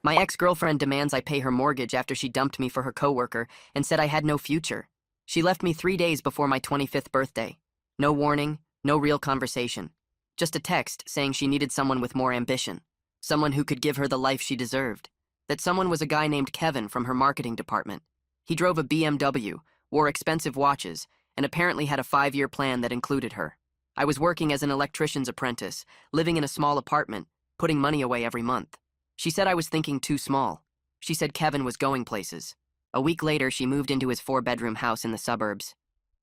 My ex-girlfriend demands I pay her mortgage after she dumped me for her coworker and said I had no future. She left me 3 days before my 25th birthday. No warning, no real conversation. Just a text saying she needed someone with more ambition. Someone who could give her the life she deserved. That someone was a guy named Kevin from her marketing department. He drove a BMW, wore expensive watches, and apparently had a 5-year plan that included her. I was working as an electrician's apprentice, living in a small apartment, putting money away every month. She said I was thinking too small. She said Kevin was going places. A week later, she moved into his 4-bedroom house in the suburbs.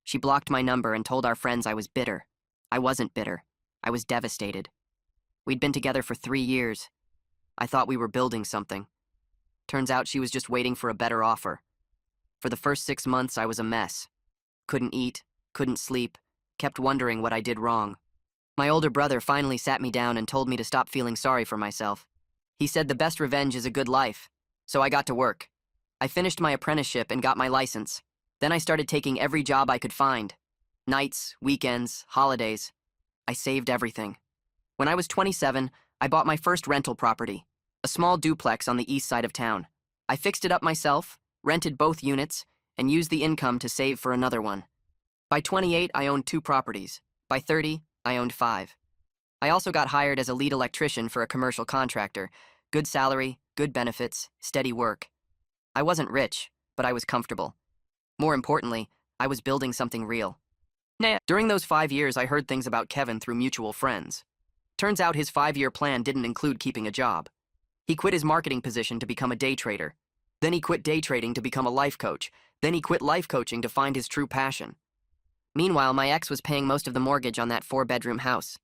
She blocked my number and told our friends I was bitter. I wasn't bitter. I was devastated. We'd been together for 3 years. I thought we were building something. Turns out she was just waiting for a better offer. For the first 6 months, I was a mess. Couldn't eat, couldn't sleep, kept wondering what I did wrong. My older brother finally sat me down and told me to stop feeling sorry for myself. He said the best revenge is a good life, so I got to work. I finished my apprenticeship and got my license. Then I started taking every job I could find. Nights, weekends, holidays. I saved everything. When I was 27, I bought my first rental property, a small duplex on the east side of town. I fixed it up myself, rented both units, and used the income to save for another one. By 28, I owned 2 properties. By 30, I owned 5. I also got hired as a lead electrician for a commercial contractor. Good salary, good benefits, steady work. I wasn't rich, but I was comfortable. More importantly, I was building something real. During those 5 years, I heard things about Kevin through mutual friends. Turns out his 5-year plan didn't include keeping a job. He quit his marketing position to become a day trader. Then he quit day trading to become a life coach. Then he quit life coaching to find his true passion. Meanwhile, my ex was paying most of the mortgage on that 4-bedroom house.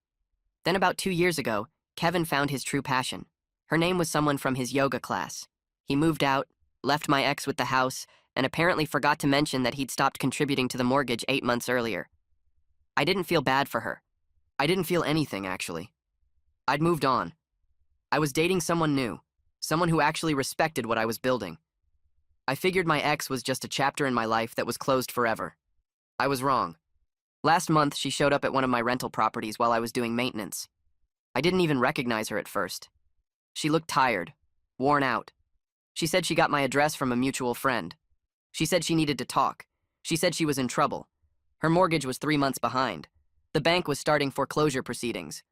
Then about 2 years ago, Kevin found his true passion. Her name was someone from his yoga class. He moved out, left my ex with the house, and apparently forgot to mention that he'd stopped contributing to the mortgage 8 months earlier. I didn't feel bad for her. I didn't feel anything, actually. I'd moved on. I was dating someone new, someone who actually respected what I was building. I figured my ex was just a chapter in my life that was closed forever. I was wrong. Last month, she showed up at one of my rental properties while I was doing maintenance. I didn't even recognize her at first. She looked tired, worn out. She said she got my address from a mutual friend. She said she needed to talk. She said she was in trouble. Her mortgage was 3 months behind. The bank was starting foreclosure proceedings.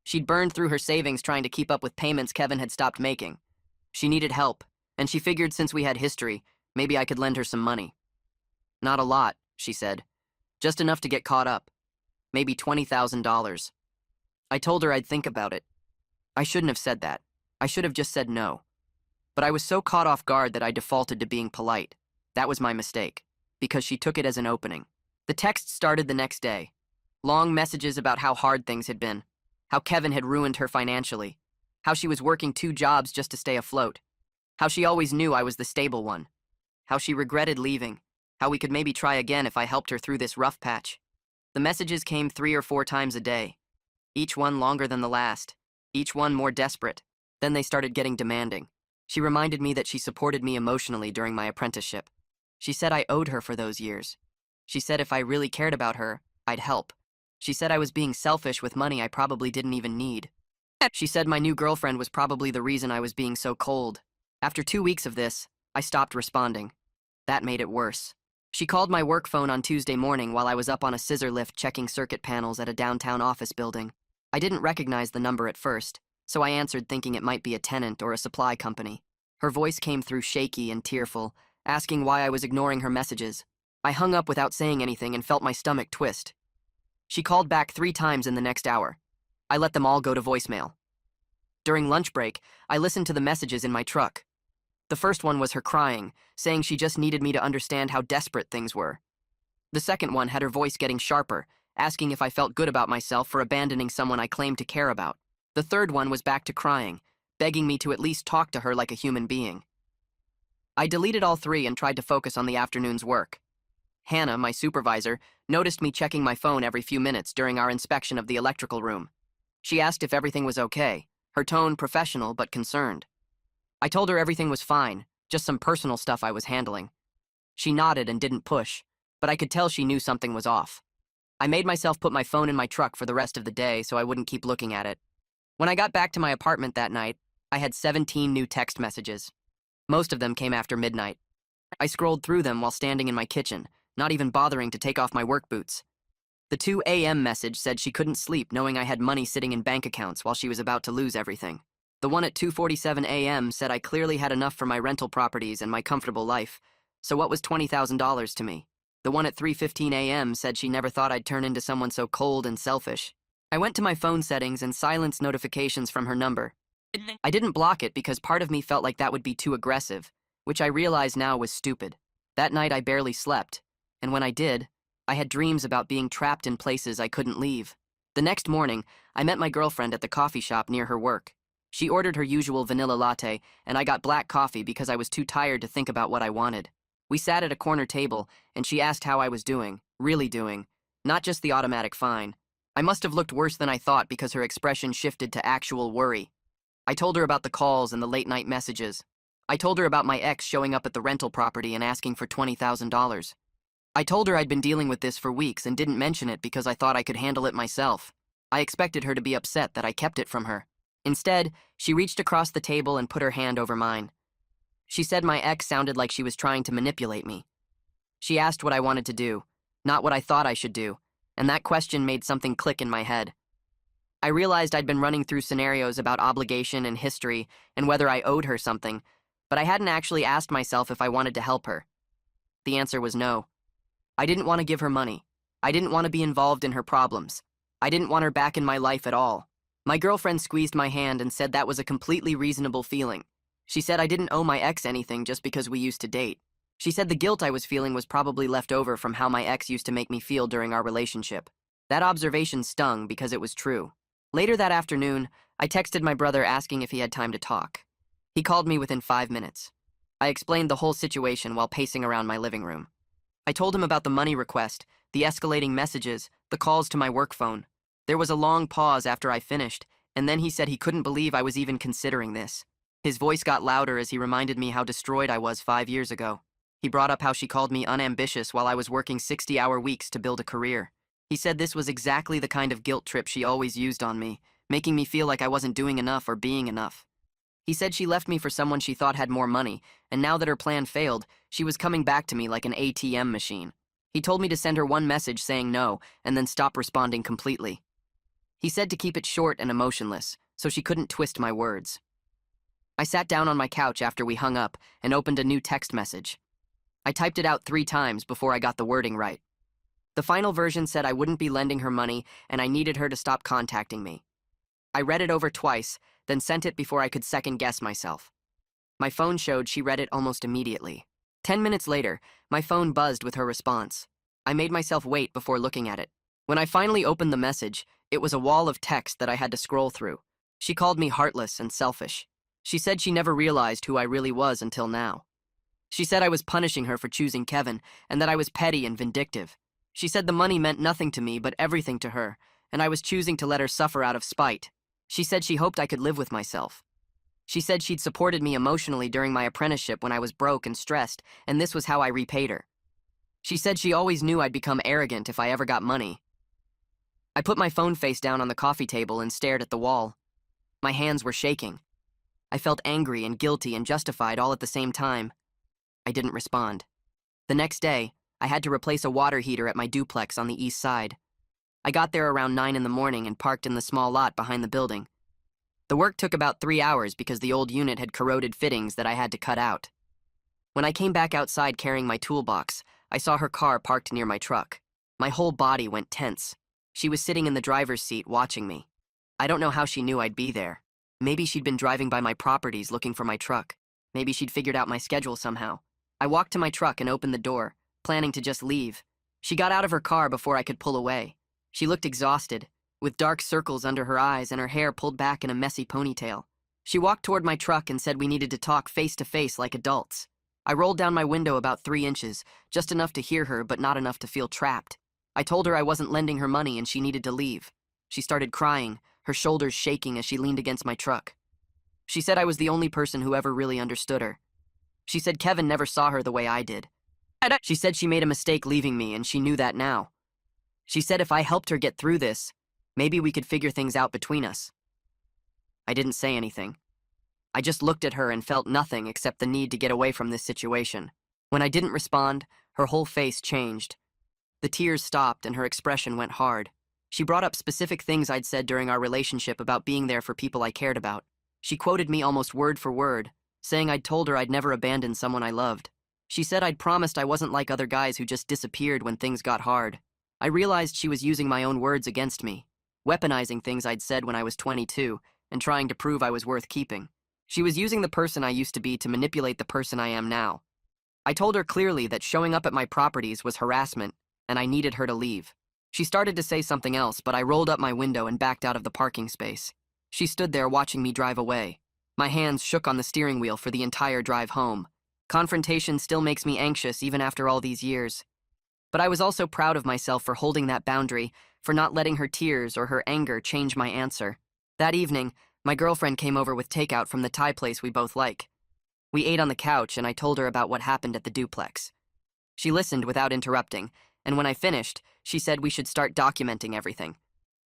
She'd burned through her savings trying to keep up with payments Kevin had stopped making. She needed help, and she figured since we had history, maybe I could lend her some money. Not a lot, she said. Just enough to get caught up. Maybe $20,000. I told her I'd think about it. I shouldn't have said that. I should have just said no. But I was so caught off guard that I defaulted to being polite. That was my mistake, because she took it as an opening. The text started the next day. Long messages about how hard things had been, how Kevin had ruined her financially, how she was working 2 jobs just to stay afloat, how she always knew I was the stable one, how she regretted leaving, how we could maybe try again if I helped her through this rough patch. The messages came 3 or 4 times a day, each one longer than the last, each one more desperate. Then they started getting demanding. She reminded me that she supported me emotionally during my apprenticeship. She said I owed her for those years. She said if I really cared about her, I'd help. She said I was being selfish with money I probably didn't even need. She said my new girlfriend was probably the reason I was being so cold. After 2 weeks of this, I stopped responding. That made it worse. She called my work phone on Tuesday morning while I was up on a scissor lift checking circuit panels at a downtown office building. I didn't recognize the number at first, so I answered thinking it might be a tenant or a supply company. Her voice came through shaky and tearful, asking why I was ignoring her messages. I hung up without saying anything and felt my stomach twist. She called back 3 times in the next hour. I let them all go to voicemail. During lunch break, I listened to the messages in my truck. The first one was her crying, saying she just needed me to understand how desperate things were. The second one had her voice getting sharper, asking if I felt good about myself for abandoning someone I claimed to care about. The third one was back to crying, begging me to at least talk to her like a human being. I deleted all 3 and tried to focus on the afternoon's work. Hannah, my supervisor, noticed me checking my phone every few minutes during our inspection of the electrical room. She asked if everything was okay, her tone professional but concerned. I told her everything was fine, just some personal stuff I was handling. She nodded and didn't push, but I could tell she knew something was off. I made myself put my phone in my truck for the rest of the day so I wouldn't keep looking at it. When I got back to my apartment that night, I had 17 new text messages. Most of them came after midnight. I scrolled through them while standing in my kitchen, not even bothering to take off my work boots. The 2 a.m. message said she couldn't sleep knowing I had money sitting in bank accounts while she was about to lose everything. The one at 2:47 a.m. said I clearly had enough for my rental properties and my comfortable life, so what was $20,000 to me? The one at 3:15 a.m. said she never thought I'd turn into someone so cold and selfish. I went to my phone settings and silenced notifications from her number. I didn't block it because part of me felt like that would be too aggressive, which I realize now was stupid. That night I barely slept, and when I did, I had dreams about being trapped in places I couldn't leave. The next morning, I met my girlfriend at the coffee shop near her work. She ordered her usual vanilla latte, and I got black coffee because I was too tired to think about what I wanted. We sat at a corner table, and she asked how I was doing, really doing, not just the automatic fine. I must have looked worse than I thought because her expression shifted to actual worry. I told her about the calls and the late-night messages. I told her about my ex showing up at the rental property and asking for $20,000. I told her I'd been dealing with this for weeks and didn't mention it because I thought I could handle it myself. I expected her to be upset that I kept it from her. Instead, she reached across the table and put her hand over mine. She said my ex sounded like she was trying to manipulate me. She asked what I wanted to do, not what I thought I should do, and that question made something click in my head. I realized I'd been running through scenarios about obligation and history and whether I owed her something, but I hadn't actually asked myself if I wanted to help her. The answer was no. I didn't want to give her money. I didn't want to be involved in her problems. I didn't want her back in my life at all. My girlfriend squeezed my hand and said that was a completely reasonable feeling. She said I didn't owe my ex anything just because we used to date. She said the guilt I was feeling was probably left over from how my ex used to make me feel during our relationship. That observation stung because it was true. Later that afternoon, I texted my brother asking if he had time to talk. He called me within 5 minutes. I explained the whole situation while pacing around my living room. I told him about the money request, the escalating messages, the calls to my work phone. There was a long pause after I finished, and then he said he couldn't believe I was even considering this. His voice got louder as he reminded me how destroyed I was 5 years ago. He brought up how she called me unambitious while I was working 60-hour weeks to build a career. He said this was exactly the kind of guilt trip she always used on me, making me feel like I wasn't doing enough or being enough. He said she left me for someone she thought had more money, and now that her plan failed, she was coming back to me like an ATM machine. He told me to send her one message saying no, and then stop responding completely. He said to keep it short and emotionless, so she couldn't twist my words. I sat down on my couch after we hung up and opened a new text message. I typed it out 3 times before I got the wording right. The final version said I wouldn't be lending her money and I needed her to stop contacting me. I read it over twice, then sent it before I could second-guess myself. My phone showed she read it almost immediately. 10 minutes later, my phone buzzed with her response. I made myself wait before looking at it. When I finally opened the message, it was a wall of text that I had to scroll through. She called me heartless and selfish. She said she never realized who I really was until now. She said I was punishing her for choosing Kevin and that I was petty and vindictive. She said the money meant nothing to me but everything to her, and I was choosing to let her suffer out of spite. She said she hoped I could live with myself. She said she'd supported me emotionally during my apprenticeship when I was broke and stressed, and this was how I repaid her. She said she always knew I'd become arrogant if I ever got money. I put my phone face down on the coffee table and stared at the wall. My hands were shaking. I felt angry and guilty and justified all at the same time. I didn't respond. The next day, I had to replace a water heater at my duplex on the east side. I got there around 9 in the morning and parked in the small lot behind the building. The work took about 3 hours because the old unit had corroded fittings that I had to cut out. When I came back outside carrying my toolbox, I saw her car parked near my truck. My whole body went tense. She was sitting in the driver's seat watching me. I don't know how she knew I'd be there. Maybe she'd been driving by my properties looking for my truck. Maybe she'd figured out my schedule somehow. I walked to my truck and opened the door, planning to just leave. She got out of her car before I could pull away. She looked exhausted, with dark circles under her eyes and her hair pulled back in a messy ponytail. She walked toward my truck and said we needed to talk face to face like adults. I rolled down my window about 3 inches, just enough to hear her but not enough to feel trapped. I told her I wasn't lending her money and she needed to leave. She started crying, her shoulders shaking as she leaned against my truck. She said I was the only person who ever really understood her. She said Kevin never saw her the way I did. She said she made a mistake leaving me and she knew that now. She said if I helped her get through this, maybe we could figure things out between us. I didn't say anything. I just looked at her and felt nothing except the need to get away from this situation. When I didn't respond, her whole face changed. The tears stopped and her expression went hard. She brought up specific things I'd said during our relationship about being there for people I cared about. She quoted me almost word for word, saying I'd told her I'd never abandon someone I loved. She said I'd promised I wasn't like other guys who just disappeared when things got hard. I realized she was using my own words against me, weaponizing things I'd said when I was 22 and trying to prove I was worth keeping. She was using the person I used to be to manipulate the person I am now. I told her clearly that showing up at my properties was harassment and I needed her to leave. She started to say something else, but I rolled up my window and backed out of the parking space. She stood there watching me drive away. My hands shook on the steering wheel for the entire drive home. Confrontation still makes me anxious even after all these years. But I was also proud of myself for holding that boundary, for not letting her tears or her anger change my answer. That evening, my girlfriend came over with takeout from the Thai place we both like. We ate on the couch and I told her about what happened at the duplex. She listened without interrupting, and when I finished, she said we should start documenting everything.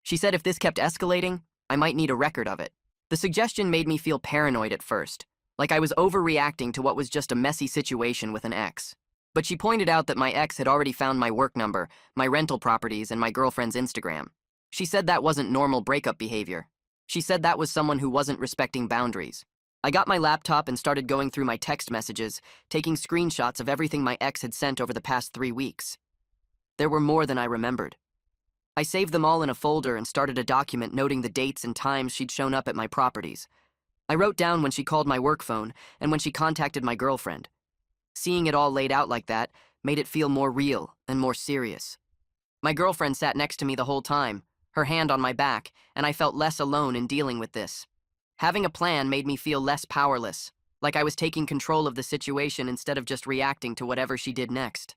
She said if this kept escalating, I might need a record of it. The suggestion made me feel paranoid at first, like I was overreacting to what was just a messy situation with an ex. But she pointed out that my ex had already found my work number, my rental properties, and my girlfriend's Instagram. She said that wasn't normal breakup behavior. She said that was someone who wasn't respecting boundaries. I got my laptop and started going through my text messages, taking screenshots of everything my ex had sent over the past 3 weeks. There were more than I remembered. I saved them all in a folder and started a document noting the dates and times she'd shown up at my properties. I wrote down when she called my work phone and when she contacted my girlfriend. Seeing it all laid out like that made it feel more real and more serious. My girlfriend sat next to me the whole time, her hand on my back, and I felt less alone in dealing with this. Having a plan made me feel less powerless, like I was taking control of the situation instead of just reacting to whatever she did next.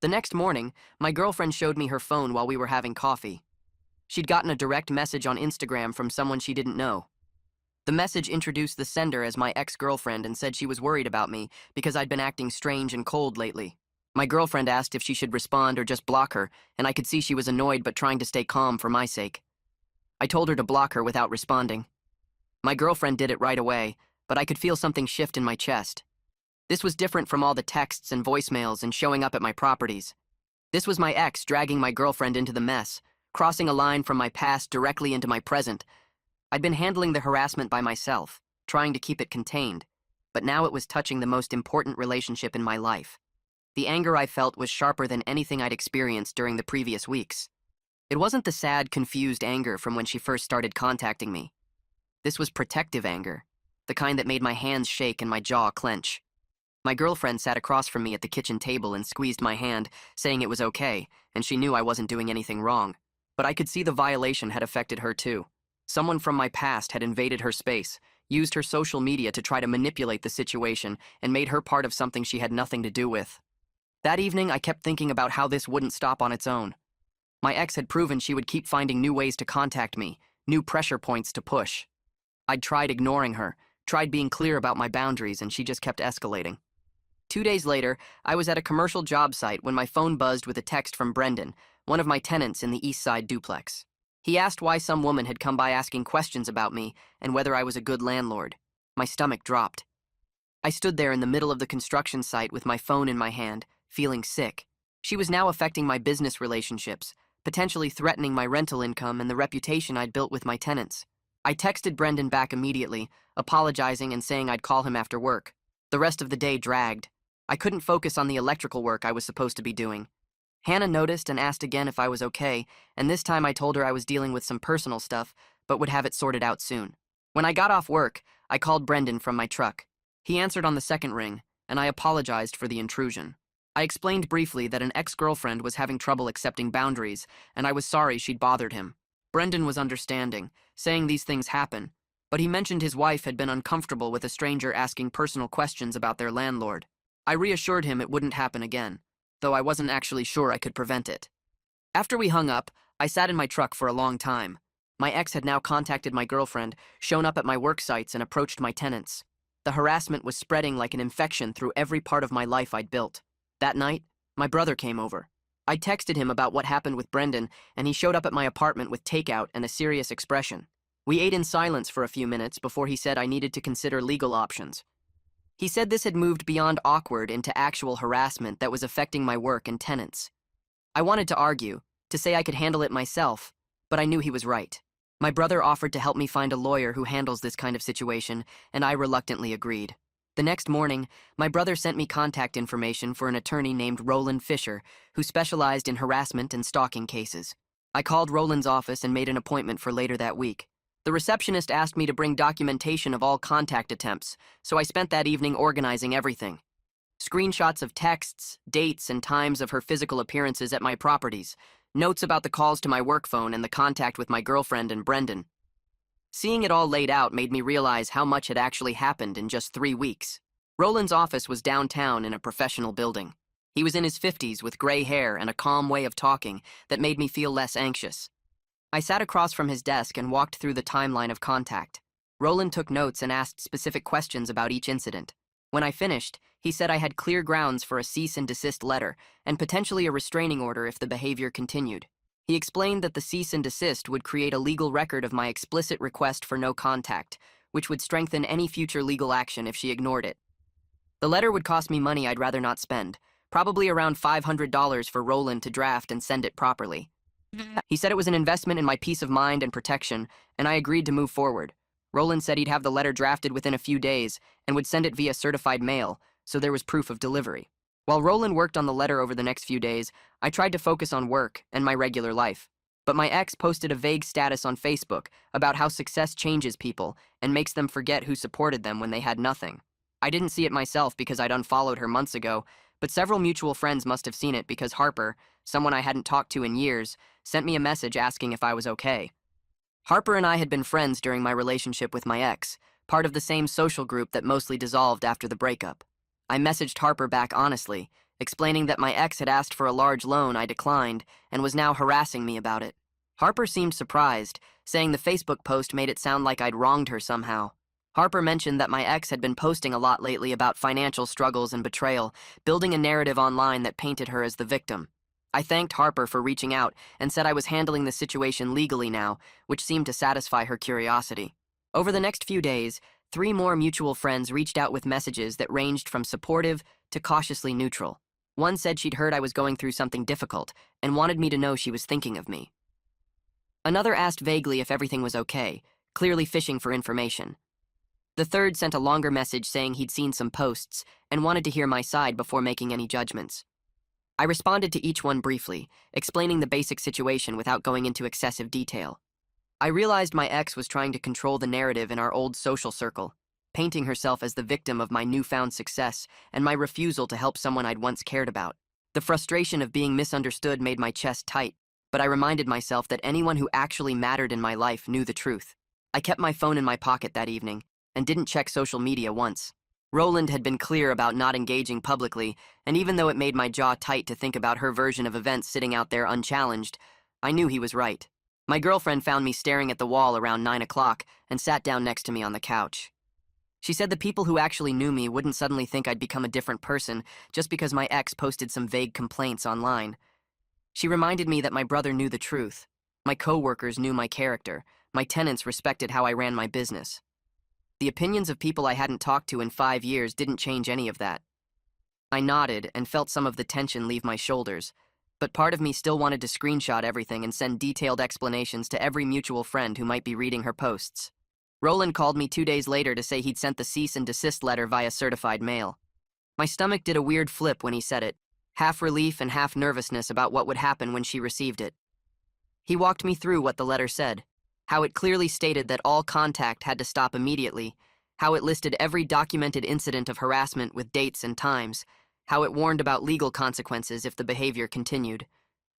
The next morning, my girlfriend showed me her phone while we were having coffee. She'd gotten a direct message on Instagram from someone she didn't know. The message introduced the sender as my ex-girlfriend and said she was worried about me because I'd been acting strange and cold lately. My girlfriend asked if she should respond or just block her, and I could see she was annoyed but trying to stay calm for my sake. I told her to block her without responding. My girlfriend did it right away, but I could feel something shift in my chest. This was different from all the texts and voicemails and showing up at my properties. This was my ex dragging my girlfriend into the mess, crossing a line from my past directly into my present. I'd been handling the harassment by myself, trying to keep it contained, but now it was touching the most important relationship in my life. The anger I felt was sharper than anything I'd experienced during the previous weeks. It wasn't the sad, confused anger from when she first started contacting me. This was protective anger, the kind that made my hands shake and my jaw clench. My girlfriend sat across from me at the kitchen table and squeezed my hand, saying it was okay, and she knew I wasn't doing anything wrong. But I could see the violation had affected her too. Someone from my past had invaded her space, used her social media to try to manipulate the situation, and made her part of something she had nothing to do with. That evening, I kept thinking about how this wouldn't stop on its own. My ex had proven she would keep finding new ways to contact me, new pressure points to push. I'd tried ignoring her, tried being clear about my boundaries, and she just kept escalating. 2 days later, I was at a commercial job site when my phone buzzed with a text from Brendan, one of my tenants in the East Side duplex. He asked why some woman had come by asking questions about me and whether I was a good landlord. My stomach dropped. I stood there in the middle of the construction site with my phone in my hand, feeling sick. She was now affecting my business relationships, potentially threatening my rental income and the reputation I'd built with my tenants. I texted Brendan back immediately, apologizing and saying I'd call him after work. The rest of the day dragged. I couldn't focus on the electrical work I was supposed to be doing. Hannah noticed and asked again if I was okay, and this time I told her I was dealing with some personal stuff, but would have it sorted out soon. When I got off work, I called Brendan from my truck. He answered on the second ring, and I apologized for the intrusion. I explained briefly that an ex-girlfriend was having trouble accepting boundaries, and I was sorry she'd bothered him. Brendan was understanding, saying these things happen, but he mentioned his wife had been uncomfortable with a stranger asking personal questions about their landlord. I reassured him it wouldn't happen again, though I wasn't actually sure I could prevent it. After we hung up, I sat in my truck for a long time. My ex had now contacted my girlfriend, shown up at my work sites, and approached my tenants. The harassment was spreading like an infection through every part of my life I'd built. That night, my brother came over. I texted him about what happened with Brendan, and he showed up at my apartment with takeout and a serious expression. We ate in silence for a few minutes before he said I needed to consider legal options. He said this had moved beyond awkward into actual harassment that was affecting my work and tenants. I wanted to argue, to say I could handle it myself, but I knew he was right. My brother offered to help me find a lawyer who handles this kind of situation, and I reluctantly agreed. The next morning, my brother sent me contact information for an attorney named Roland Fisher, who specialized in harassment and stalking cases. I called Roland's office and made an appointment for later that week. The receptionist asked me to bring documentation of all contact attempts, so I spent that evening organizing everything. Screenshots of texts, dates, and times of her physical appearances at my properties, notes about the calls to my work phone and the contact with my girlfriend and Brendan. Seeing it all laid out made me realize how much had actually happened in just 3 weeks. Roland's office was downtown in a professional building. He was in his 50s with gray hair and a calm way of talking that made me feel less anxious. I sat across from his desk and walked through the timeline of contact. Roland took notes and asked specific questions about each incident. When I finished, he said I had clear grounds for a cease and desist letter and potentially a restraining order if the behavior continued. He explained that the cease and desist would create a legal record of my explicit request for no contact, which would strengthen any future legal action if she ignored it. The letter would cost me money I'd rather not spend, probably around $500 for Roland to draft and send it properly. He said it was an investment in my peace of mind and protection, and I agreed to move forward. Roland said he'd have the letter drafted within a few days and would send it via certified mail, so there was proof of delivery. While Roland worked on the letter over the next few days, I tried to focus on work and my regular life. But my ex posted a vague status on Facebook about how success changes people and makes them forget who supported them when they had nothing. I didn't see it myself because I'd unfollowed her months ago, but several mutual friends must have seen it because Harper, someone I hadn't talked to in years, sent me a message asking if I was okay. Harper and I had been friends during my relationship with my ex, part of the same social group that mostly dissolved after the breakup. I messaged Harper back honestly, explaining that my ex had asked for a large loan I declined and was now harassing me about it. Harper seemed surprised, saying the Facebook post made it sound like I'd wronged her somehow. Harper mentioned that my ex had been posting a lot lately about financial struggles and betrayal, building a narrative online that painted her as the victim. I thanked Harper for reaching out and said I was handling the situation legally now, which seemed to satisfy her curiosity. Over the next few days, 3 more mutual friends reached out with messages that ranged from supportive to cautiously neutral. One said she'd heard I was going through something difficult and wanted me to know she was thinking of me. Another asked vaguely if everything was okay, clearly fishing for information. The third sent a longer message saying he'd seen some posts and wanted to hear my side before making any judgments. I responded to each one briefly, explaining the basic situation without going into excessive detail. I realized my ex was trying to control the narrative in our old social circle, painting herself as the victim of my newfound success and my refusal to help someone I'd once cared about. The frustration of being misunderstood made my chest tight, but I reminded myself that anyone who actually mattered in my life knew the truth. I kept my phone in my pocket that evening and didn't check social media once. Roland had been clear about not engaging publicly, and even though it made my jaw tight to think about her version of events sitting out there unchallenged, I knew he was right. My girlfriend found me staring at the wall around 9 o'clock and sat down next to me on the couch. She said the people who actually knew me wouldn't suddenly think I'd become a different person just because my ex posted some vague complaints online. She reminded me that my brother knew the truth. My coworkers knew my character. My tenants respected how I ran my business. The opinions of people I hadn't talked to in 5 years didn't change any of that. I nodded and felt some of the tension leave my shoulders, but part of me still wanted to screenshot everything and send detailed explanations to every mutual friend who might be reading her posts. Roland called me 2 days later to say he'd sent the cease and desist letter via certified mail. My stomach did a weird flip when he said it, half relief and half nervousness about what would happen when she received it. He walked me through what the letter said. How it clearly stated that all contact had to stop immediately, how it listed every documented incident of harassment with dates and times, how it warned about legal consequences if the behavior continued.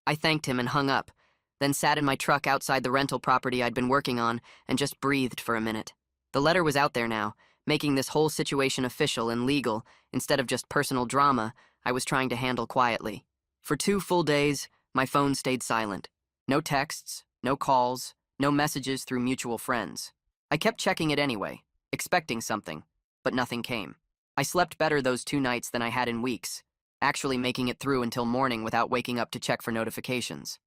I thanked him and hung up, then sat in my truck outside the rental property I'd been working on and just breathed for a minute. The letter was out there now, making this whole situation official and legal instead of just personal drama I was trying to handle quietly. For 2 full days, my phone stayed silent. No texts, no calls, no messages through mutual friends. I kept checking it anyway, expecting something, but nothing came. I slept better those 2 nights than I had in weeks, actually making it through until morning without waking up to check for notifications.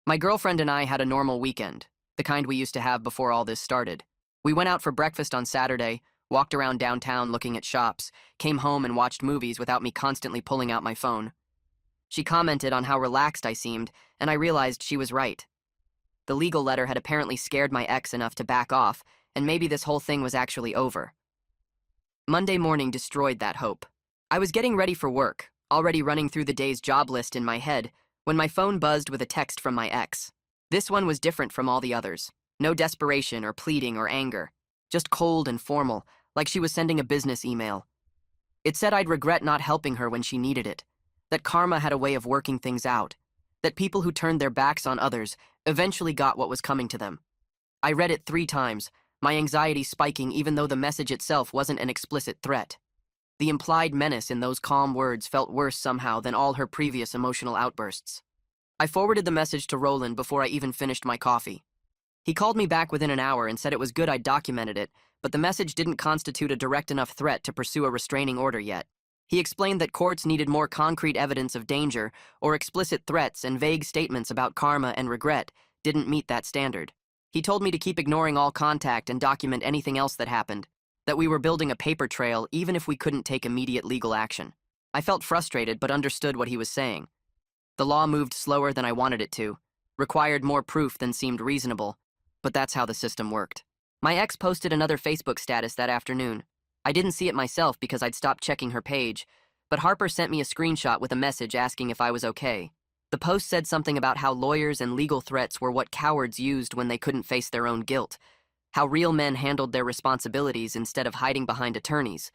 My girlfriend and I had a normal weekend. the kind we used to have before all this started. We went out for breakfast on Saturday, walked around downtown looking at shops, came home and watched movies without me constantly pulling out my phone. She commented on how relaxed I seemed, and I realized she was right. The legal letter had apparently scared my ex enough to back off, and maybe this whole thing was actually over. Monday morning destroyed that hope. I was getting ready for work, already running through the day's job list in my head, when my phone buzzed with a text from my ex. This one was different from all the others. No desperation or pleading or anger. Just cold and formal, like she was sending a business email. It said I'd regret not helping her when she needed it, that karma had a way of working things out, that people who turned their backs on others eventually got what was coming to them. I read it 3 times, my anxiety spiking even though the message itself wasn't an explicit threat. The implied menace in those calm words felt worse somehow than all her previous emotional outbursts. I forwarded the message to Roland before I even finished my coffee. He called me back within an hour and said it was good I'd documented it, but the message didn't constitute a direct enough threat to pursue a restraining order yet. He explained that courts needed more concrete evidence of danger, or explicit threats and vague statements about karma and regret didn't meet that standard. He told me to keep ignoring all contact and document anything else that happened, that we were building a paper trail even if we couldn't take immediate legal action. I felt frustrated but understood what he was saying. The law moved slower than I wanted it to, required more proof than seemed reasonable, but that's how the system worked. My ex posted another Facebook status that afternoon. I didn't see it myself because I'd stopped checking her page, but Harper sent me a screenshot with a message asking if I was okay. The post said something about how lawyers and legal threats were what cowards used when they couldn't face their own guilt, how real men handled their responsibilities instead of hiding behind attorneys.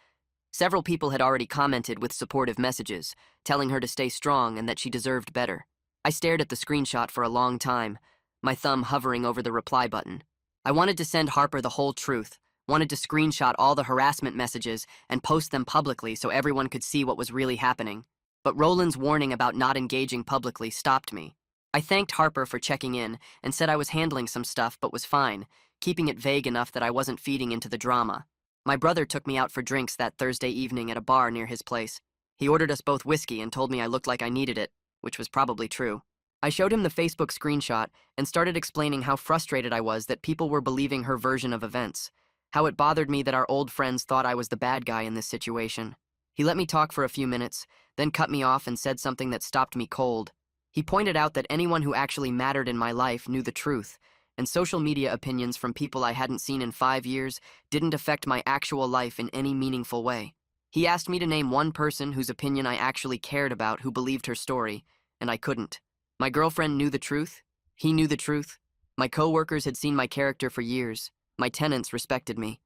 Several people had already commented with supportive messages, telling her to stay strong and that she deserved better. I stared at the screenshot for a long time, my thumb hovering over the reply button. I wanted to send Harper the whole truth, wanted to screenshot all the harassment messages and post them publicly so everyone could see what was really happening. But Roland's warning about not engaging publicly stopped me. I thanked Harper for checking in and said I was handling some stuff but was fine, keeping it vague enough that I wasn't feeding into the drama. My brother took me out for drinks that Thursday evening at a bar near his place. He ordered us both whiskey and told me I looked like I needed it, which was probably true. I showed him the Facebook screenshot and started explaining how frustrated I was that people were believing her version of events, how it bothered me that our old friends thought I was the bad guy in this situation. He let me talk for a few minutes, then cut me off and said something that stopped me cold. He pointed out that anyone who actually mattered in my life knew the truth, and social media opinions from people I hadn't seen in 5 years didn't affect my actual life in any meaningful way. He asked me to name one person whose opinion I actually cared about who believed her story, and I couldn't. My girlfriend knew the truth. He knew the truth. My coworkers had seen my character for years. My tenants respected me.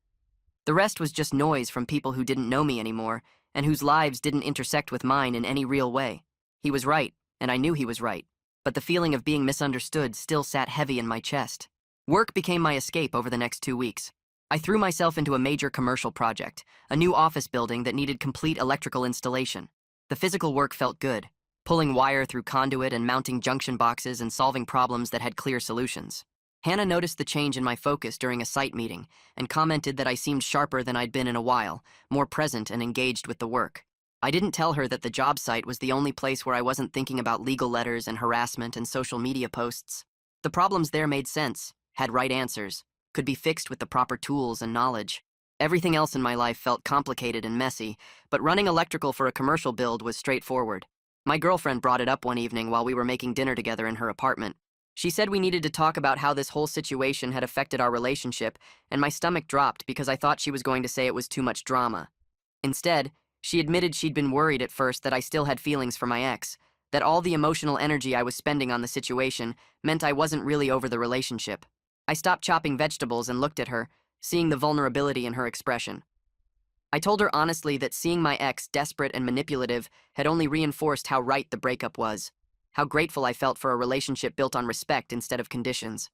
The rest was just noise from people who didn't know me anymore, and whose lives didn't intersect with mine in any real way. He was right, and I knew he was right, but the feeling of being misunderstood still sat heavy in my chest. Work became my escape over the next 2 weeks. I threw myself into a major commercial project, a new office building that needed complete electrical installation. The physical work felt good, pulling wire through conduit and mounting junction boxes and solving problems that had clear solutions. Hannah noticed the change in my focus during a site meeting and commented that I seemed sharper than I'd been in a while, more present and engaged with the work. I didn't tell her that the job site was the only place where I wasn't thinking about legal letters and harassment and social media posts. The problems there made sense, had right answers, could be fixed with the proper tools and knowledge. Everything else in my life felt complicated and messy, but running electrical for a commercial build was straightforward. My girlfriend brought it up one evening while we were making dinner together in her apartment. She said we needed to talk about how this whole situation had affected our relationship, and my stomach dropped because I thought she was going to say it was too much drama. Instead, she admitted she'd been worried at first that I still had feelings for my ex, that all the emotional energy I was spending on the situation meant I wasn't really over the relationship. I stopped chopping vegetables and looked at her, seeing the vulnerability in her expression. I told her honestly that seeing my ex desperate and manipulative had only reinforced how right the breakup was, how grateful I felt for a relationship built on respect instead of conditions.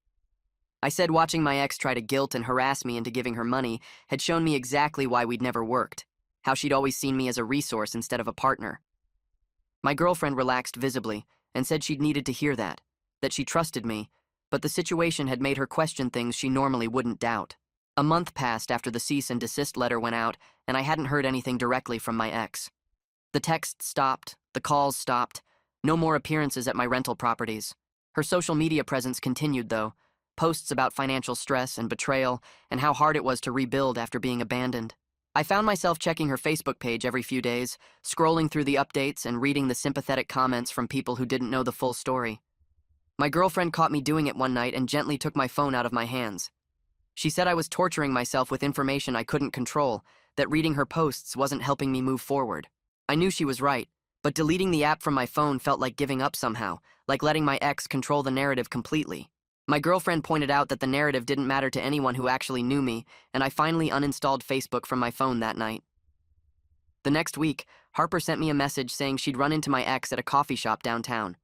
I said watching my ex try to guilt and harass me into giving her money had shown me exactly why we'd never worked, how she'd always seen me as a resource instead of a partner. My girlfriend relaxed visibly and said she'd needed to hear that she trusted me, but the situation had made her question things she normally wouldn't doubt. A month passed after the cease and desist letter went out, and I hadn't heard anything directly from my ex. The texts stopped, the calls stopped, no more appearances at my rental properties. Her social media presence continued, though, posts about financial stress and betrayal, and how hard it was to rebuild after being abandoned. I found myself checking her Facebook page every few days, scrolling through the updates and reading the sympathetic comments from people who didn't know the full story. My girlfriend caught me doing it one night and gently took my phone out of my hands. She said I was torturing myself with information I couldn't control, that reading her posts wasn't helping me move forward. I knew she was right, but deleting the app from my phone felt like giving up somehow, like letting my ex control the narrative completely. My girlfriend pointed out that the narrative didn't matter to anyone who actually knew me, and I finally uninstalled Facebook from my phone that night. The next week, Harper sent me a message saying she'd run into my ex at a coffee shop downtown.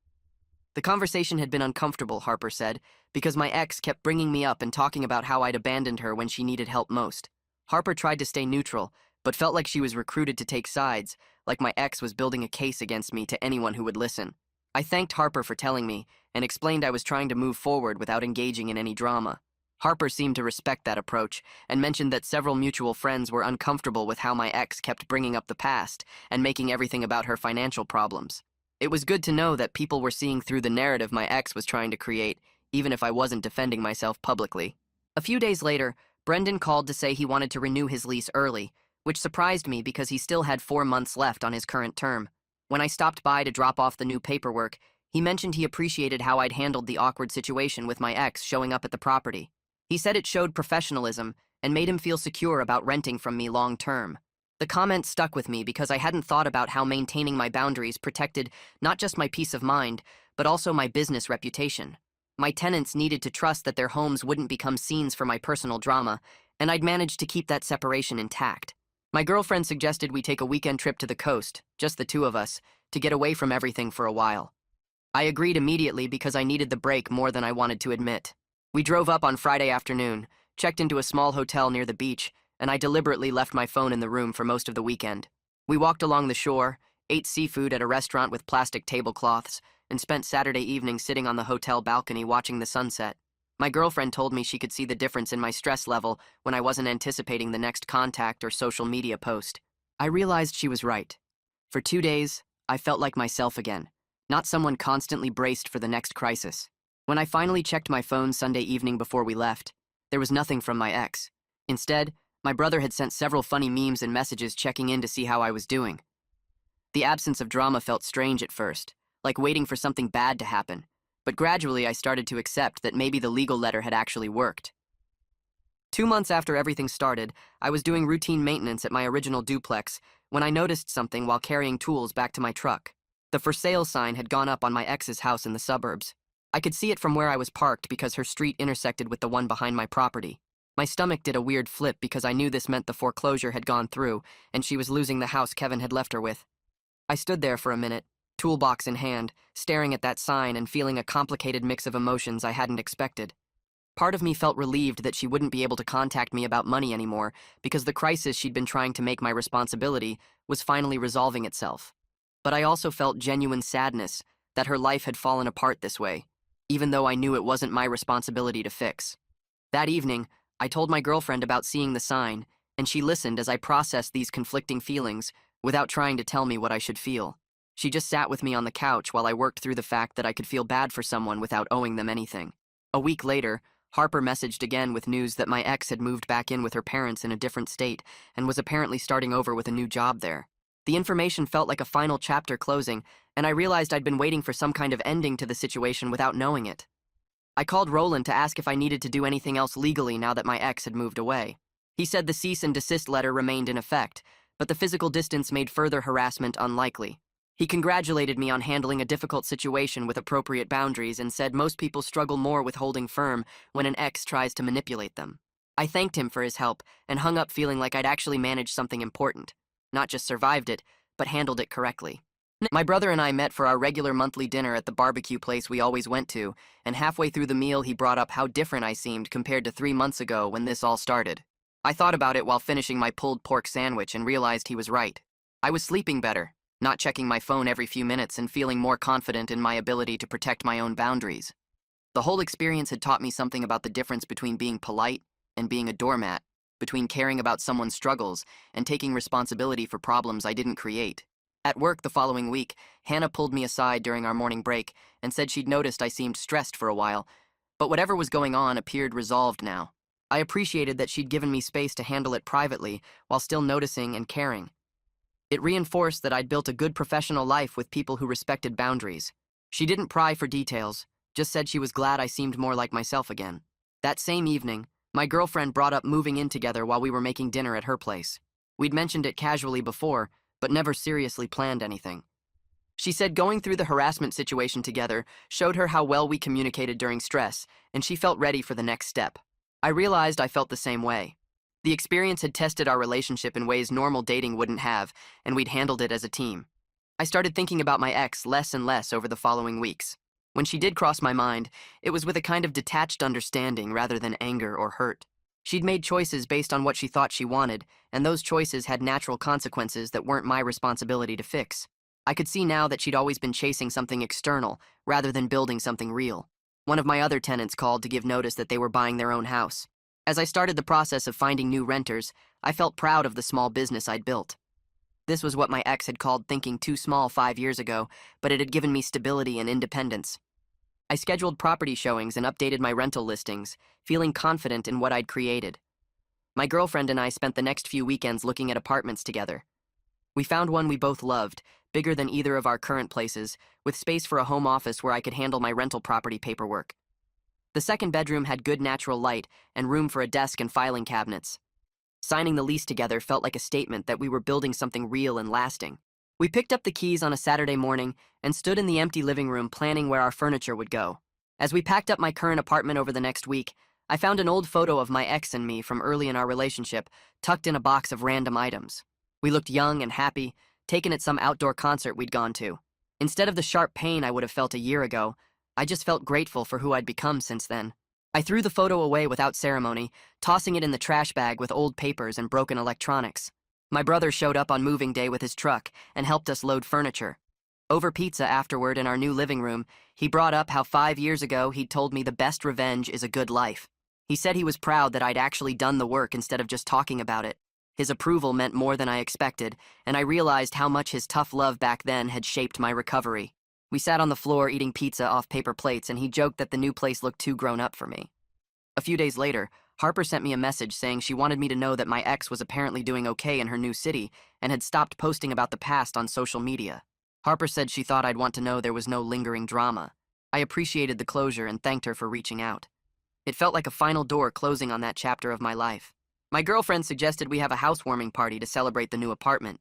The conversation had been uncomfortable, Harper said, because my ex kept bringing me up and talking about how I'd abandoned her when she needed help most. Harper tried to stay neutral, but felt like she was recruited to take sides, like my ex was building a case against me to anyone who would listen. I thanked Harper for telling me, and explained I was trying to move forward without engaging in any drama. Harper seemed to respect that approach, and mentioned that several mutual friends were uncomfortable with how my ex kept bringing up the past and making everything about her financial problems. It was good to know that people were seeing through the narrative my ex was trying to create, even if I wasn't defending myself publicly. A few days later, Brendan called to say he wanted to renew his lease early, which surprised me because he still had 4 months left on his current term. When I stopped by to drop off the new paperwork, he mentioned he appreciated how I'd handled the awkward situation with my ex showing up at the property. He said it showed professionalism and made him feel secure about renting from me long term. The comment stuck with me because I hadn't thought about how maintaining my boundaries protected not just my peace of mind, but also my business reputation. My tenants needed to trust that their homes wouldn't become scenes for my personal drama, and I'd managed to keep that separation intact. My girlfriend suggested we take a weekend trip to the coast, just the two of us, to get away from everything for a while. I agreed immediately because I needed the break more than I wanted to admit. We drove up on Friday afternoon, checked into a small hotel near the beach, and I deliberately left my phone in the room for most of the weekend. We walked along the shore, ate seafood at a restaurant with plastic tablecloths, and spent Saturday evening sitting on the hotel balcony watching the sunset. My girlfriend told me she could see the difference in my stress level when I wasn't anticipating the next contact or social media post. I realized she was right. For 2 days, I felt like myself again, not someone constantly braced for the next crisis. When I finally checked my phone Sunday evening before we left, there was nothing from my ex. Instead, my brother had sent several funny memes and messages checking in to see how I was doing. The absence of drama felt strange at first, like waiting for something bad to happen, but gradually I started to accept that maybe the legal letter had actually worked. 2 months after everything started, I was doing routine maintenance at my original duplex when I noticed something while carrying tools back to my truck. The for sale sign had gone up on my ex's house in the suburbs. I could see it from where I was parked because her street intersected with the one behind my property. My stomach did a weird flip because I knew this meant the foreclosure had gone through and she was losing the house Kevin had left her with. I stood there for a minute, toolbox in hand, staring at that sign and feeling a complicated mix of emotions I hadn't expected. Part of me felt relieved that she wouldn't be able to contact me about money anymore because the crisis she'd been trying to make my responsibility was finally resolving itself. But I also felt genuine sadness that her life had fallen apart this way, even though I knew it wasn't my responsibility to fix. That evening, I told my girlfriend about seeing the sign, and she listened as I processed these conflicting feelings without trying to tell me what I should feel. She just sat with me on the couch while I worked through the fact that I could feel bad for someone without owing them anything. A week later, Harper messaged again with news that my ex had moved back in with her parents in a different state and was apparently starting over with a new job there. The information felt like a final chapter closing, and I realized I'd been waiting for some kind of ending to the situation without knowing it. I called Roland to ask if I needed to do anything else legally now that my ex had moved away. He said the cease and desist letter remained in effect, but the physical distance made further harassment unlikely. He congratulated me on handling a difficult situation with appropriate boundaries and said most people struggle more with holding firm when an ex tries to manipulate them. I thanked him for his help and hung up feeling like I'd actually managed something important. Not just survived it, but handled it correctly. My brother and I met for our regular monthly dinner at the barbecue place we always went to, and halfway through the meal he brought up how different I seemed compared to 3 months ago when this all started. I thought about it while finishing my pulled pork sandwich and realized he was right. I was sleeping better, not checking my phone every few minutes and feeling more confident in my ability to protect my own boundaries. The whole experience had taught me something about the difference between being polite and being a doormat, between caring about someone's struggles and taking responsibility for problems I didn't create. At work the following week, Hannah pulled me aside during our morning break and said she'd noticed I seemed stressed for a while, But whatever was going on appeared resolved now. I appreciated that she'd given me space to handle it privately while still noticing and caring. It reinforced that I'd built a good professional life with people who respected boundaries. She didn't pry for details, just said she was glad I seemed more like myself again. That same evening, my girlfriend brought up moving in together while we were making dinner at her place. We'd mentioned it casually before, but never seriously planned anything. She said going through the harassment situation together showed her how well we communicated during stress, and she felt ready for the next step. I realized I felt the same way. The experience had tested our relationship in ways normal dating wouldn't have, and we'd handled it as a team. I started thinking about my ex less and less over the following weeks. When she did cross my mind, it was with a kind of detached understanding rather than anger or hurt. She'd made choices based on what she thought she wanted, and those choices had natural consequences that weren't my responsibility to fix. I could see now that she'd always been chasing something external rather than building something real. One of my other tenants called to give notice that they were buying their own house. As I started the process of finding new renters, I felt proud of the small business I'd built. This was what my ex had called thinking too small 5 years ago, but it had given me stability and independence. I scheduled property showings and updated my rental listings, feeling confident in what I'd created. My girlfriend and I spent the next few weekends looking at apartments together. We found one we both loved, bigger than either of our current places, with space for a home office where I could handle my rental property paperwork. The second bedroom had good natural light and room for a desk and filing cabinets. Signing the lease together felt like a statement that we were building something real and lasting. We picked up the keys on a Saturday morning and stood in the empty living room planning where our furniture would go. As we packed up my current apartment over the next week, I found an old photo of my ex and me from early in our relationship, tucked in a box of random items. We looked young and happy, taken at some outdoor concert we'd gone to. Instead of the sharp pain I would have felt a year ago, I just felt grateful for who I'd become since then. I threw the photo away without ceremony, tossing it in the trash bag with old papers and broken electronics. My brother showed up on moving day with his truck and helped us load furniture. Over pizza afterward in our new living room, he brought up how 5 years ago he'd told me the best revenge is a good life. He said he was proud that I'd actually done the work instead of just talking about it. His approval meant more than I expected, and I realized how much his tough love back then had shaped my recovery. We sat on the floor eating pizza off paper plates, and he joked that the new place looked too grown up for me. A few days later, Harper sent me a message saying she wanted me to know that my ex was apparently doing okay in her new city and had stopped posting about the past on social media. Harper said she thought I'd want to know there was no lingering drama. I appreciated the closure and thanked her for reaching out. It felt like a final door closing on that chapter of my life. My girlfriend suggested we have a housewarming party to celebrate the new apartment.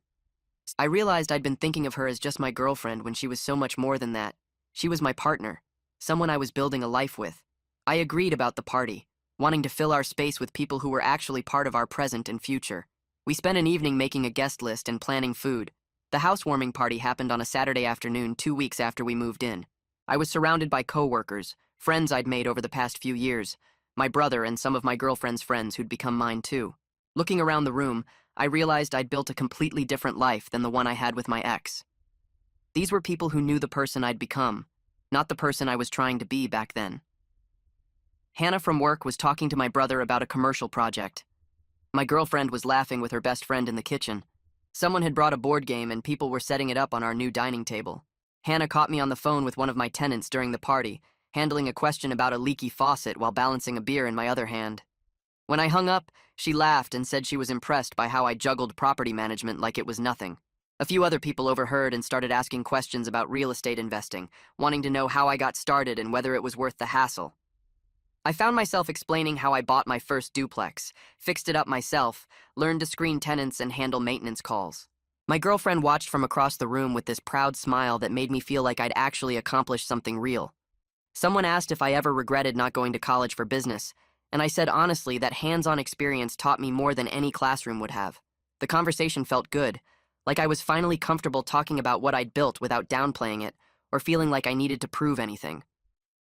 I realized I'd been thinking of her as just my girlfriend when she was so much more than that. She was my partner, someone I was building a life with. I agreed about the party, wanting to fill our space with people who were actually part of our present and future. We spent an evening making a guest list and planning food. The housewarming party happened on a Saturday afternoon 2 weeks after we moved in. I was surrounded by coworkers, friends I'd made over the past few years, my brother and some of my girlfriend's friends who'd become mine too. Looking around the room, I realized I'd built a completely different life than the one I had with my ex. These were people who knew the person I'd become, not the person I was trying to be back then. Hannah from work was talking to my brother about a commercial project. My girlfriend was laughing with her best friend in the kitchen. Someone had brought a board game and people were setting it up on our new dining table. Hannah caught me on the phone with one of my tenants during the party, handling a question about a leaky faucet while balancing a beer in my other hand. When I hung up, she laughed and said she was impressed by how I juggled property management like it was nothing. A few other people overheard and started asking questions about real estate investing, wanting to know how I got started and whether it was worth the hassle. I found myself explaining how I bought my first duplex, fixed it up myself, learned to screen tenants and handle maintenance calls. My girlfriend watched from across the room with this proud smile that made me feel like I'd actually accomplished something real. Someone asked if I ever regretted not going to college for business, and I said honestly that hands-on experience taught me more than any classroom would have. The conversation felt good, like I was finally comfortable talking about what I'd built without downplaying it, or feeling like I needed to prove anything.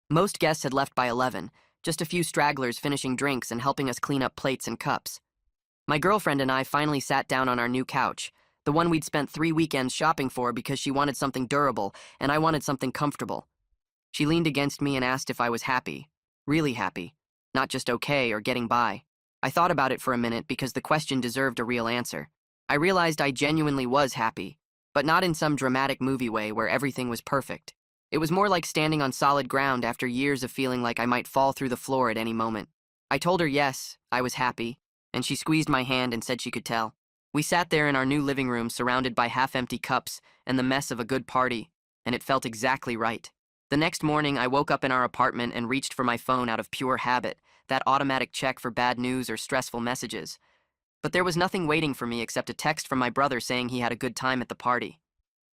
Most guests had left by 11, just a few stragglers finishing drinks and helping us clean up plates and cups. My girlfriend and I finally sat down on our new couch, the one we'd spent 3 weekends shopping for because she wanted something durable and I wanted something comfortable. She leaned against me and asked if I was happy, really happy, not just okay or getting by. I thought about it for a minute because the question deserved a real answer. I realized I genuinely was happy, but not in some dramatic movie way where everything was perfect. It was more like standing on solid ground after years of feeling like I might fall through the floor at any moment. I told her yes, I was happy, and she squeezed my hand and said she could tell. We sat there in our new living room surrounded by half-empty cups and the mess of a good party, and it felt exactly right. The next morning, I woke up in our apartment and reached for my phone out of pure habit, that automatic check for bad news or stressful messages. But there was nothing waiting for me except a text from my brother saying he had a good time at the party.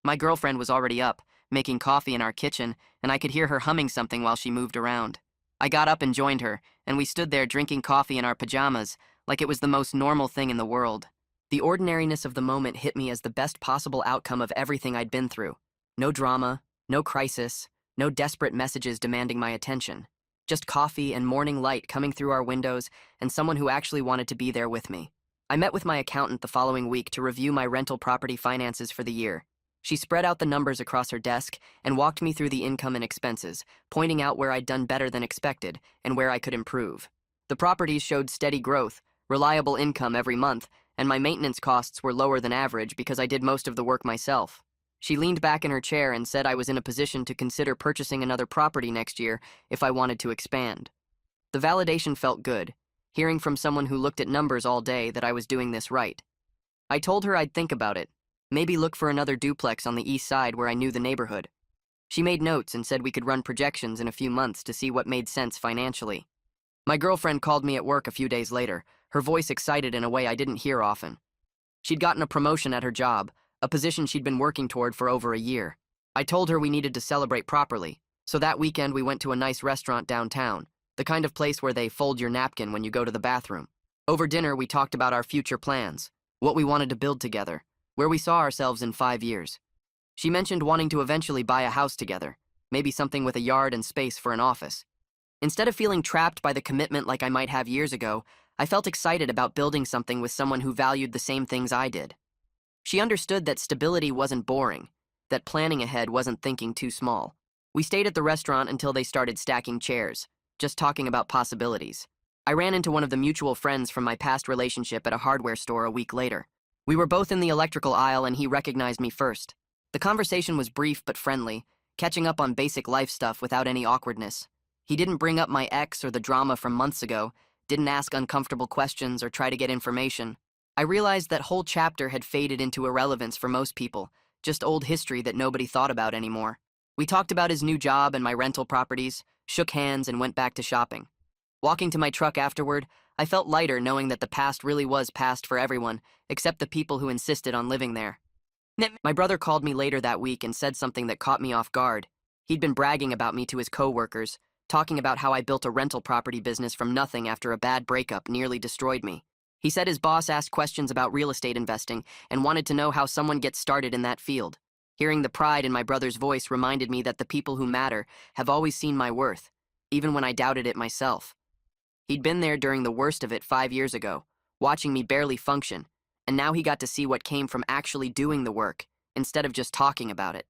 My girlfriend was already up, making coffee in our kitchen, and I could hear her humming something while she moved around. I got up and joined her, and we stood there drinking coffee in our pajamas, like it was the most normal thing in the world. The ordinariness of the moment hit me as the best possible outcome of everything I'd been through. No drama, no crisis, no desperate messages demanding my attention. Just coffee and morning light coming through our windows, and someone who actually wanted to be there with me. I met with my accountant the following week to review my rental property finances for the year. She spread out the numbers across her desk and walked me through the income and expenses, pointing out where I'd done better than expected and where I could improve. The properties showed steady growth, reliable income every month, and my maintenance costs were lower than average because I did most of the work myself. She leaned back in her chair and said I was in a position to consider purchasing another property next year if I wanted to expand. The validation felt good, hearing from someone who looked at numbers all day that I was doing this right. I told her I'd think about it, maybe look for another duplex on the east side where I knew the neighborhood. She made notes and said we could run projections in a few months to see what made sense financially. My girlfriend called me at work a few days later, her voice excited in a way I didn't hear often. She'd gotten a promotion at her job, a position she'd been working toward for over a year. I told her we needed to celebrate properly, so that weekend we went to a nice restaurant downtown, the kind of place where they fold your napkin when you go to the bathroom. Over dinner, we talked about our future plans, what we wanted to build together, where we saw ourselves in 5 years. She mentioned wanting to eventually buy a house together, maybe something with a yard and space for an office. Instead of feeling trapped by the commitment like I might have years ago, I felt excited about building something with someone who valued the same things I did. She understood that stability wasn't boring, that planning ahead wasn't thinking too small. We stayed at the restaurant until they started stacking chairs, just talking about possibilities. I ran into one of the mutual friends from my past relationship at a hardware store a week later. We were both in the electrical aisle and he recognized me first. The conversation was brief but friendly, catching up on basic life stuff without any awkwardness. He didn't bring up my ex or the drama from months ago, didn't ask uncomfortable questions or try to get information. I realized that whole chapter had faded into irrelevance for most people, just old history that nobody thought about anymore. We talked about his new job and my rental properties, shook hands and went back to shopping. Walking to my truck afterward, I felt lighter knowing that the past really was past for everyone, except the people who insisted on living there. My brother called me later that week and said something that caught me off guard. He'd been bragging about me to his coworkers, talking about how I built a rental property business from nothing after a bad breakup nearly destroyed me. He said his boss asked questions about real estate investing and wanted to know how someone gets started in that field. Hearing the pride in my brother's voice reminded me that the people who matter have always seen my worth, even when I doubted it myself. He'd been there during the worst of it 5 years ago, watching me barely function, and now he got to see what came from actually doing the work, instead of just talking about it.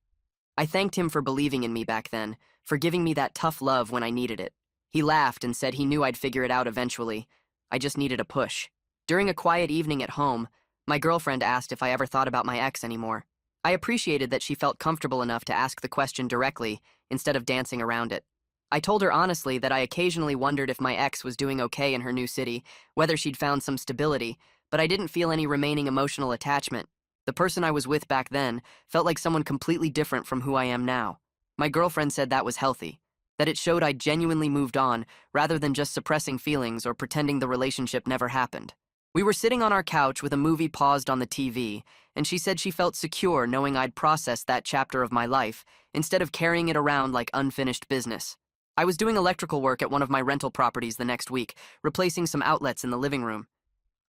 I thanked him for believing in me back then, for giving me that tough love when I needed it. He laughed and said he knew I'd figure it out eventually. I just needed a push. During a quiet evening at home, my girlfriend asked if I ever thought about my ex anymore. I appreciated that she felt comfortable enough to ask the question directly, instead of dancing around it. I told her honestly that I occasionally wondered if my ex was doing okay in her new city, whether she'd found some stability, but I didn't feel any remaining emotional attachment. The person I was with back then felt like someone completely different from who I am now. My girlfriend said that was healthy, that it showed I'd genuinely moved on, rather than just suppressing feelings or pretending the relationship never happened. We were sitting on our couch with a movie paused on the TV, and she said she felt secure knowing I'd processed that chapter of my life, instead of carrying it around like unfinished business. I was doing electrical work at one of my rental properties the next week, replacing some outlets in the living room.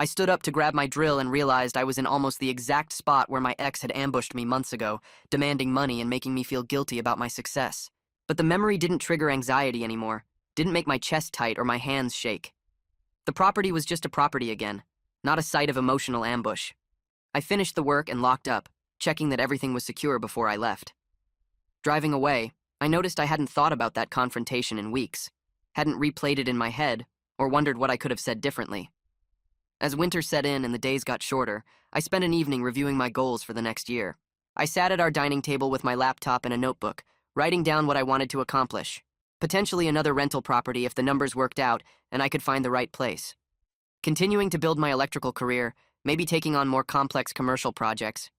I stood up to grab my drill and realized I was in almost the exact spot where my ex had ambushed me months ago, demanding money and making me feel guilty about my success. But the memory didn't trigger anxiety anymore, didn't make my chest tight or my hands shake. The property was just a property again, not a site of emotional ambush. I finished the work and locked up, checking that everything was secure before I left. Driving away, I noticed I hadn't thought about that confrontation in weeks, hadn't replayed it in my head, or wondered what I could have said differently. As winter set in and the days got shorter, I spent an evening reviewing my goals for the next year. I sat at our dining table with my laptop and a notebook, writing down what I wanted to accomplish. Potentially another rental property if the numbers worked out and I could find the right place. Continuing to build my electrical career, maybe taking on more complex commercial projects,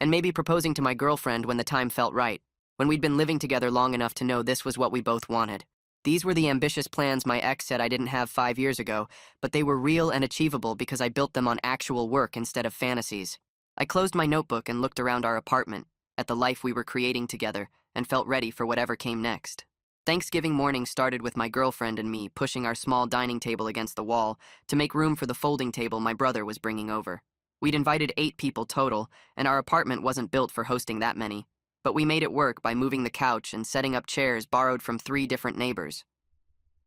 and maybe proposing to my girlfriend when the time felt right, when we'd been living together long enough to know this was what we both wanted. These were the ambitious plans my ex said I didn't have 5 years ago, but they were real and achievable because I built them on actual work instead of fantasies. I closed my notebook and looked around our apartment, at the life we were creating together, and felt ready for whatever came next. Thanksgiving morning started with my girlfriend and me pushing our small dining table against the wall to make room for the folding table my brother was bringing over. We'd invited 8 people total, and our apartment wasn't built for hosting that many, but we made it work by moving the couch and setting up chairs borrowed from 3 different neighbors.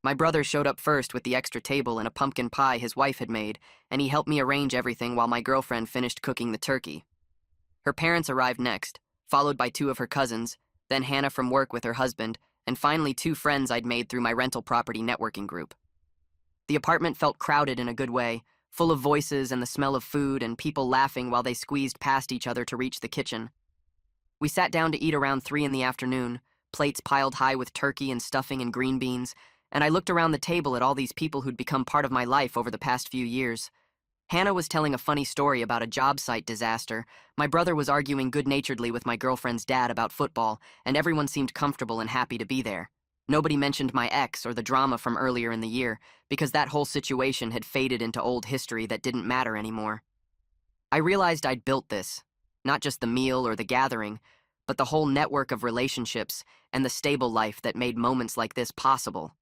My brother showed up first with the extra table and a pumpkin pie his wife had made, and he helped me arrange everything while my girlfriend finished cooking the turkey. Her parents arrived next, followed by 2 of her cousins, then Hannah from work with her husband, and finally 2 friends I'd made through my rental property networking group. The apartment felt crowded in a good way, full of voices and the smell of food and people laughing while they squeezed past each other to reach the kitchen. We sat down to eat around 3 in the afternoon, plates piled high with turkey and stuffing and green beans, and I looked around the table at all these people who'd become part of my life over the past few years. Hannah was telling a funny story about a job site disaster. My brother was arguing good-naturedly with my girlfriend's dad about football, and everyone seemed comfortable and happy to be there. Nobody mentioned my ex or the drama from earlier in the year, because that whole situation had faded into old history that didn't matter anymore. I realized I'd built this, not just the meal or the gathering, but the whole network of relationships and the stable life that made moments like this possible.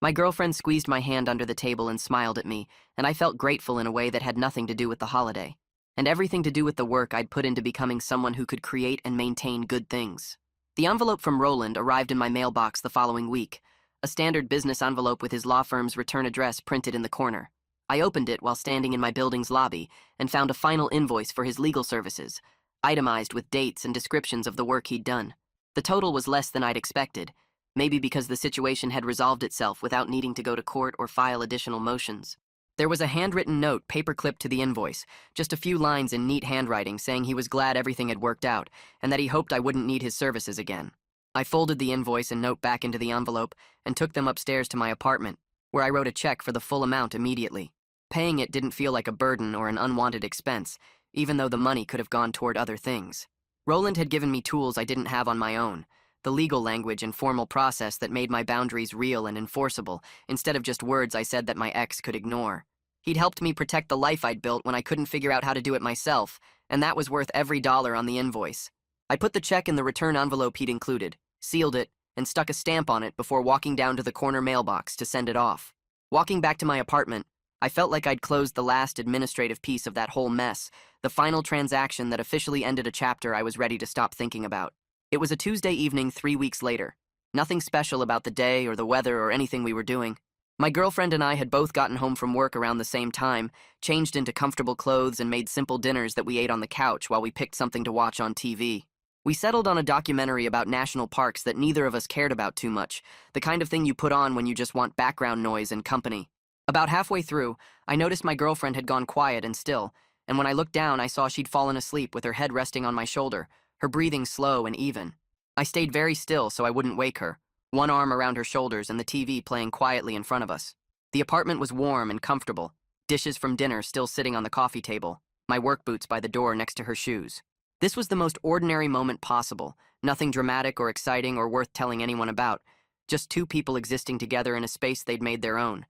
My girlfriend squeezed my hand under the table and smiled at me, and I felt grateful in a way that had nothing to do with the holiday, and everything to do with the work I'd put into becoming someone who could create and maintain good things. The envelope from Roland arrived in my mailbox the following week, a standard business envelope with his law firm's return address printed in the corner. I opened it while standing in my building's lobby and found a final invoice for his legal services, itemized with dates and descriptions of the work he'd done. The total was less than I'd expected, maybe because the situation had resolved itself without needing to go to court or file additional motions. There was a handwritten note paper-clipped to the invoice, just a few lines in neat handwriting saying he was glad everything had worked out, and that he hoped I wouldn't need his services again. I folded the invoice and note back into the envelope and took them upstairs to my apartment, where I wrote a check for the full amount immediately. Paying it didn't feel like a burden or an unwanted expense, even though the money could have gone toward other things. Roland had given me tools I didn't have on my own, the legal language and formal process that made my boundaries real and enforceable, instead of just words I said that my ex could ignore. He'd helped me protect the life I'd built when I couldn't figure out how to do it myself, and that was worth every dollar on the invoice. I put the check in the return envelope he'd included, sealed it, and stuck a stamp on it before walking down to the corner mailbox to send it off. Walking back to my apartment, I felt like I'd closed the last administrative piece of that whole mess, the final transaction that officially ended a chapter I was ready to stop thinking about. It was a Tuesday evening 3 weeks later. Nothing special about the day or the weather or anything we were doing. My girlfriend and I had both gotten home from work around the same time, changed into comfortable clothes and made simple dinners that we ate on the couch while we picked something to watch on TV. We settled on a documentary about national parks that neither of us cared about too much, the kind of thing you put on when you just want background noise and company. About halfway through, I noticed my girlfriend had gone quiet and still, and when I looked down I saw she'd fallen asleep with her head resting on my shoulder, her breathing slow and even. I stayed very still so I wouldn't wake her, one arm around her shoulders and the TV playing quietly in front of us. The apartment was warm and comfortable, dishes from dinner still sitting on the coffee table, my work boots by the door next to her shoes. This was the most ordinary moment possible, nothing dramatic or exciting or worth telling anyone about, just 2 people existing together in a space they'd made their own.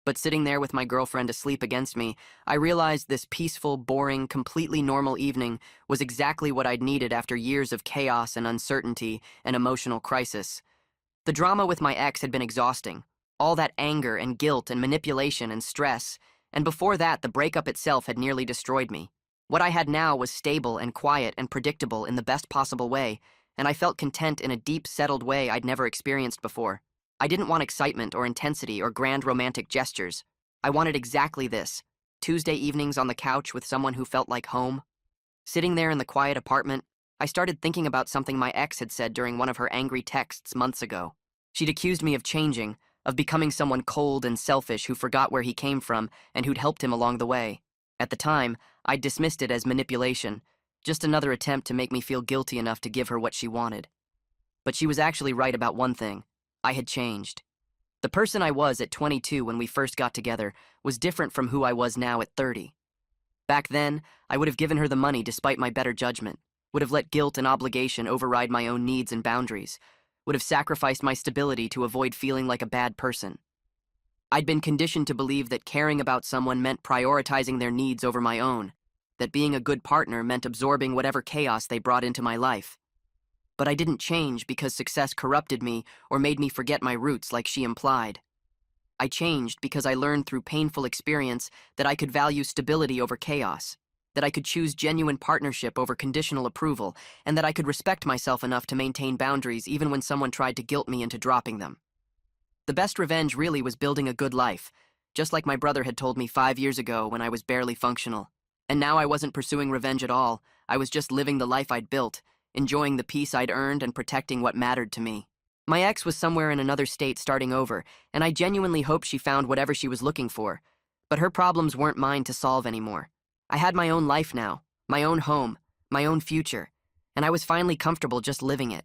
But sitting there with my girlfriend asleep against me, I realized this peaceful, boring, completely normal evening was exactly what I'd needed after years of chaos and uncertainty and emotional crisis. The drama with my ex had been exhausting, all that anger and guilt and manipulation and stress, and before that the breakup itself had nearly destroyed me. What I had now was stable and quiet and predictable in the best possible way, and I felt content in a deep, settled way I'd never experienced before. I didn't want excitement or intensity or grand romantic gestures. I wanted exactly this: Tuesday evenings on the couch with someone who felt like home. Sitting there in the quiet apartment, I started thinking about something my ex had said during one of her angry texts months ago. She'd accused me of changing, of becoming someone cold and selfish who forgot where he came from and who'd helped him along the way. At the time, I'd dismissed it as manipulation, just another attempt to make me feel guilty enough to give her what she wanted. But she was actually right about one thing. I had changed. The person I was at 22 when we first got together was different from who I was now at 30. Back then, I would have given her the money despite my better judgment, would have let guilt and obligation override my own needs and boundaries, would have sacrificed my stability to avoid feeling like a bad person. I'd been conditioned to believe that caring about someone meant prioritizing their needs over my own, that being a good partner meant absorbing whatever chaos they brought into my life. But I didn't change because success corrupted me or made me forget my roots like she implied. I changed because I learned through painful experience that I could value stability over chaos, that I could choose genuine partnership over conditional approval, and that I could respect myself enough to maintain boundaries even when someone tried to guilt me into dropping them. The best revenge really was building a good life, just like my brother had told me 5 years ago when I was barely functional. And now I wasn't pursuing revenge at all. I was just living the life I'd built, enjoying the peace I'd earned and protecting what mattered to me. My ex was somewhere in another state starting over, and I genuinely hoped she found whatever she was looking for. But her problems weren't mine to solve anymore. I had my own life now, my own home, my own future, and I was finally comfortable just living it.